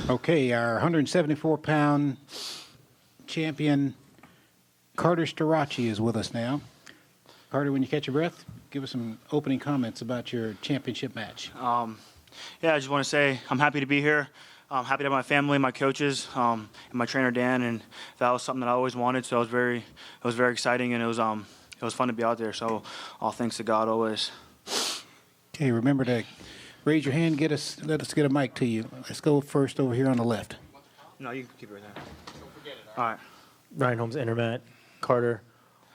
Okay, our 174-pound champion, Carter Starocci, is with us now. Carter, when you catch your breath, give us some opening comments about your championship match. Yeah, I just want to say I'm happy to be here. I'm happy to have my family, my coaches, and my trainer Dan, and that was something that I always wanted. So it was very exciting, and it was fun to be out there. So all thanks to God always. Okay, remember to raise your hand. Let us get a mic to you. Let's go first over here on the left. No, you can keep it right there. All right. Ryan Holmes, Intermat. Carter,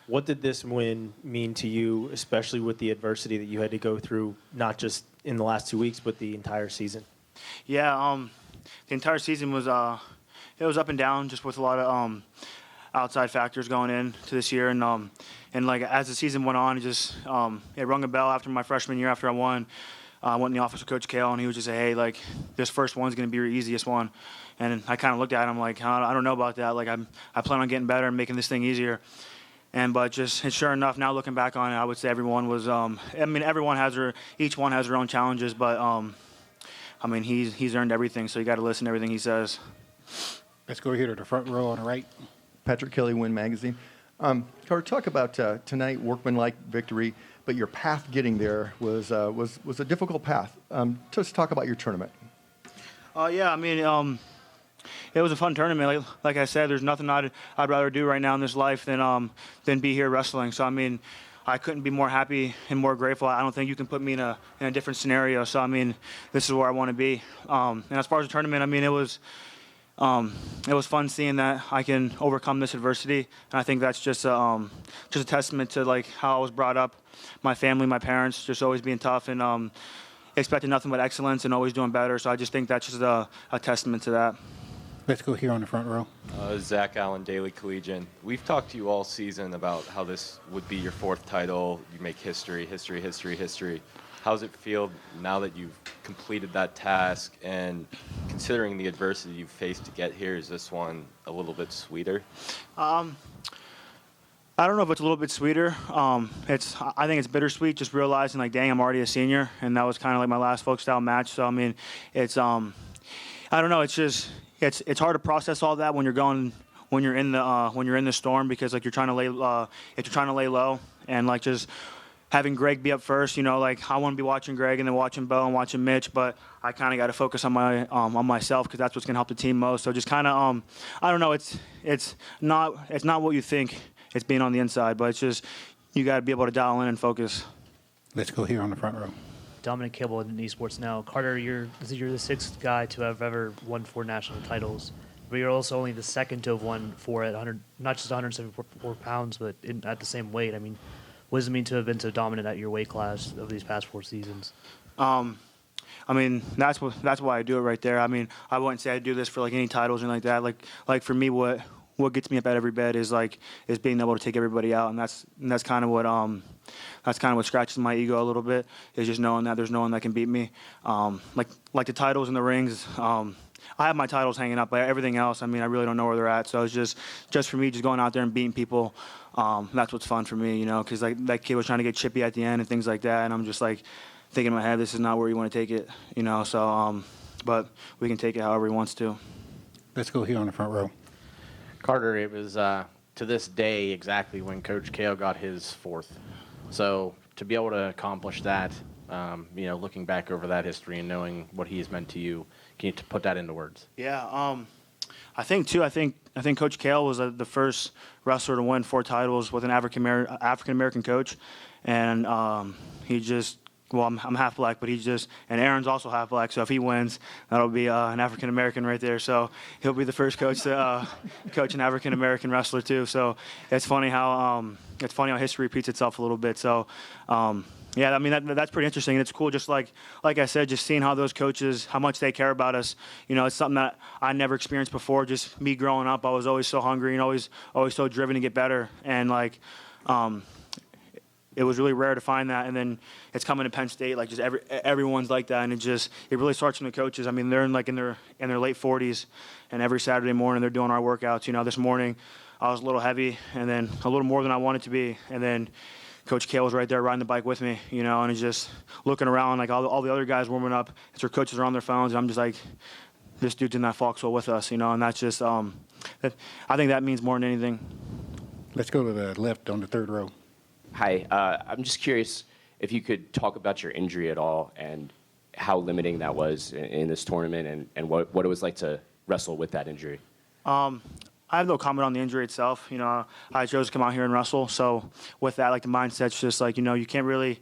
what did this win mean to you, especially with the adversity that you had to go through, not just in the last 2 weeks, but the entire season? Yeah, the entire season was it was up and down, just with a lot of outside factors going into this year, and like as the season went on, it rung a bell after my freshman year after I won. I went in the office with Coach Kale, and he was just say, hey, like, this first one's going to be your easiest one. And I kind of looked at him like, I don't know about that. Like, I plan on getting better and making this thing easier. And sure enough, now looking back on it, I would say everyone was. Each one has their own challenges, but he's earned everything. So you got to listen to everything he says. Let's go here to the front row on the right. Patrick Kelly, Win Magazine. Carter, talk about tonight, workmanlike victory, but your path getting there was a difficult path. Just talk about your tournament. It was a fun tournament. Like I said, there's nothing I'd rather do right now in this life than be here wrestling. So I couldn't be more happy and more grateful. I don't think you can put me in a different scenario. So this is where I want to be. And as far as the tournament, it was fun seeing that I can overcome this adversity. And I think that's just a testament to like how I was brought up, my family, my parents, just always being tough and expecting nothing but excellence and always doing better. So I just think that's just a testament to that. Let's go here on the front row. Zach Allen, Daily Collegian. We've talked to you all season about how this would be your fourth title. You make history. How does it feel now that you've completed that task? And considering the adversity you've faced to get here, is this one a little bit sweeter? I don't know if it's a little bit sweeter. I think it's bittersweet, just realizing like, dang, I'm already a senior, and that was kind of like my last folk style match. So it's I don't know. It's hard to process all that when you're in the storm, because like you're trying to lay low, and like just having Greg be up first, like I want to be watching Greg and then watching Bo and watching Mitch, but I kind of got to focus on myself, because that's what's gonna help the team most. So just kind of I don't know. It's not what you think it's being on the inside, but it's just you got to be able to dial in and focus. Let's go here on the front row. Dominic Cable in esports now. Carter, you're the sixth guy to have ever won 4 national titles, but you're also only the second to have won 4 at 100, not just 174 pounds, but at the same weight. What does it mean to have been so dominant at your weight class over these past 4 seasons? That's why I do it right there. I wouldn't say I do this for like any titles and like that. Like for me, what gets me up at every bed is being able to take everybody out, and that's kind of what scratches my ego a little bit, is just knowing that there's no one that can beat me. Like the titles and the rings. I have my titles hanging up, but everything else, I really don't know where they're at. So it's just for me, just going out there and beating people. That's what's fun for me, because like that kid was trying to get chippy at the end and things like that, and I'm just like thinking in my head, this is not where you want to take it, So, but we can take it however he wants to. Let's go here on the front row. Carter, it was to this day exactly when Coach Kale got his 4th. So to be able to accomplish that, looking back over that history and knowing what he has meant to you, can you put that into words? Yeah, I think Coach Kale was the first wrestler to win 4 titles with an African American coach, and he just. Well, I'm half black, but and Aaron's also half black. So if he wins, that'll be an African American right there. So he'll be the first coach to coach an African American wrestler too. So it's funny how history repeats itself a little bit. So that's pretty interesting. And it's cool, just like I said, just seeing how those coaches, how much they care about us. It's something that I never experienced before. Just me growing up, I was always so hungry and always so driven to get better. And it was really rare to find that, and then it's coming to Penn State, like just everyone's like that, and it really starts from the coaches. They're in their late 40s, and every Saturday morning they're doing our workouts. This morning I was a little heavy, and then a little more than I wanted to be, and then Coach Kale was right there riding the bike with me, and it's just looking around like all the other guys warming up. It's their coaches are on their phones, and I'm just like, this dude's in that foxhole with us, and that's just I think that means more than anything. Let's go to the left on the third row. Hi, I'm just curious if you could talk about your injury at all and how limiting that was in this tournament and what it was like to wrestle with that injury. I have no comment on the injury itself. I chose to come out here and wrestle. So with that, like the mindset's just like, you can't really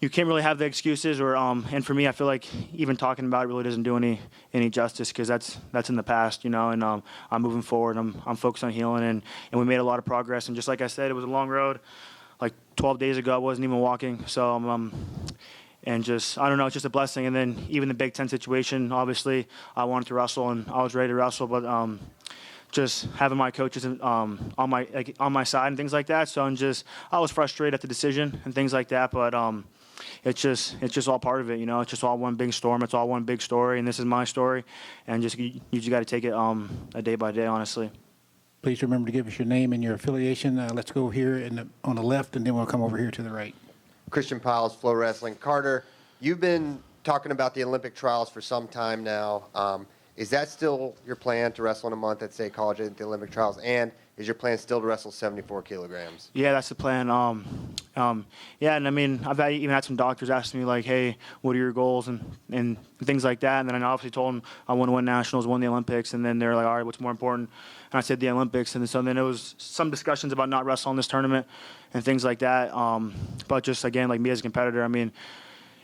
have the excuses and for me, I feel like even talking about it really doesn't do any justice because that's in the past, and I'm moving forward. I'm focused on healing and we made a lot of progress. And just like I said, it was a long road. Like 12 days ago, I wasn't even walking. So and just, I don't know, it's just a blessing. And then even the Big Ten situation, obviously I wanted to wrestle and I was ready to wrestle, but just having my coaches on my side and things like that. So I was frustrated at the decision and things like that, but it's just all part of it, It's just all one big storm. It's all one big story, and this is my story, and you just got to take it a day by day, honestly. Please remember to give us your name and your affiliation. Let's go here on the left, and then we'll come over here to the right. Christian Piles, Flow Wrestling. Carter, you've been talking about the Olympic trials for some time now. Is that still your plan to wrestle in a month at State College at the Olympic trials? And is your plan still to wrestle 74 kilograms? Yeah, that's the plan. Yeah, and I mean, I've even had some doctors ask me like, "Hey, what are your goals?" and things like that. And then I obviously told them I want to win nationals, win the Olympics, and then they're like, "All right, what's more important?" And I said the Olympics. And so then there was some discussions about not wrestling this tournament and things like that. But just again, like me as a competitor, I mean,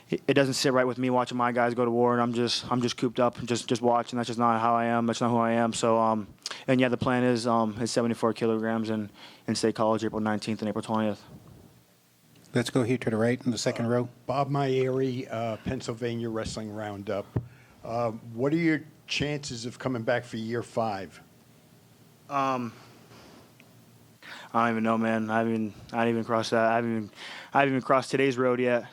it doesn't sit right with me watching my guys go to war, and I'm just cooped up and just watching. That's just not how I am. That's not who I am. So, and yeah, the plan is 74 kilograms in State College, April 19th and April 20th. Let's go here to the right in the second row. Bob Myeri, Pennsylvania Wrestling Roundup. What are your chances of coming back for year 5? I don't even know, man. I haven't even crossed that. I haven't even crossed today's road yet.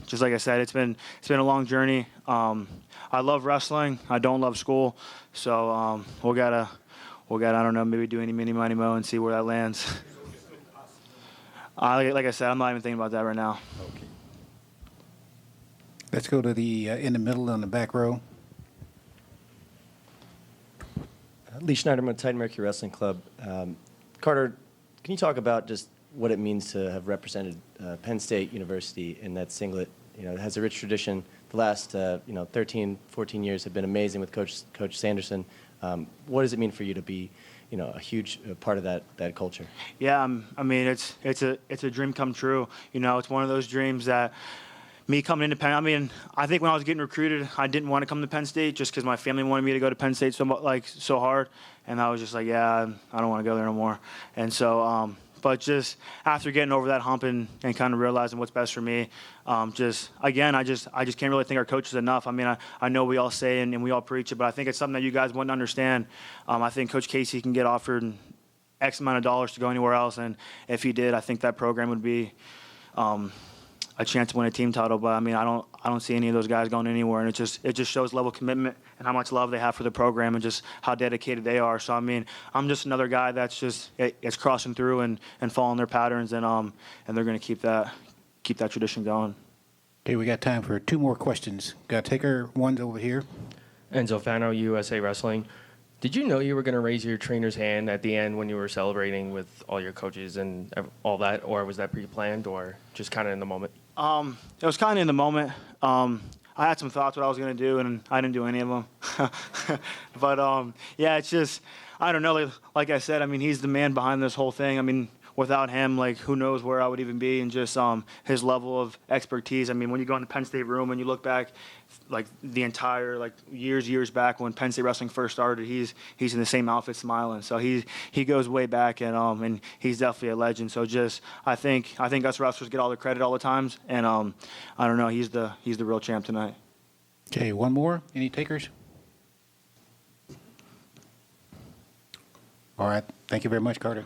Just like I said, it's been a long journey. I love wrestling. I don't love school. So we'll gotta I don't know, maybe do any mini money mo and see where that lands. Like I said, I'm not even thinking about that right now. Okay. Let's go to the in the middle on the back row. Lee Schneiderman, Titan Mercury Wrestling Club. Carter, can you talk about just what it means to have represented Penn State University in that singlet? It has a rich tradition. The last 13, 14 years have been amazing with Coach Sanderson. What does it mean for you to be a huge part of that culture? Yeah, I mean, it's a dream come true. It's one of those dreams that me coming into Penn, I mean, I think when I was getting recruited, I didn't want to come to Penn State just because my family wanted me to go to Penn State so hard. And I was just like, yeah, I don't want to go there no more. And so, but just after getting over that hump and kind of realizing what's best for me, I just can't really thank our coaches enough. I mean, I know we all say and we all preach it, but I think it's something that you guys wouldn't understand. I think Coach Casey can get offered X amount of dollars to go anywhere else. And if he did, I think that program would be a chance to win a team title. But I mean, I don't see any of those guys going anywhere, and it just shows level of commitment and how much love they have for the program and just how dedicated they are. So I mean, I'm just another guy that's it's crossing through and following their patterns, and they're going to keep that tradition going. Okay, we got time for 2 more questions. Got taker one's over here. Enzo Fano, USA Wrestling. Did you know you were going to raise your trainer's hand at the end when you were celebrating with all your coaches and all that, or was that pre-planned, or just kind of in the moment? It was kind of in the moment. I had some thoughts what I was going to do, and I didn't do any of them. But, yeah, it's just, I don't know. Like I said, I mean, he's the man behind this whole thing. I mean, without him, like, who knows where I would even be, and just his level of expertise. I mean, when you go in the Penn State room and you look back, like, the entire, like, years back when Penn State Wrestling first started, he's in the same outfit smiling. So he goes way back, and he's definitely a legend. So just, I think us wrestlers get all the credit all the times, and I don't know, he's the real champ tonight. Okay, one more. Any takers? All right. Thank you very much, Carter.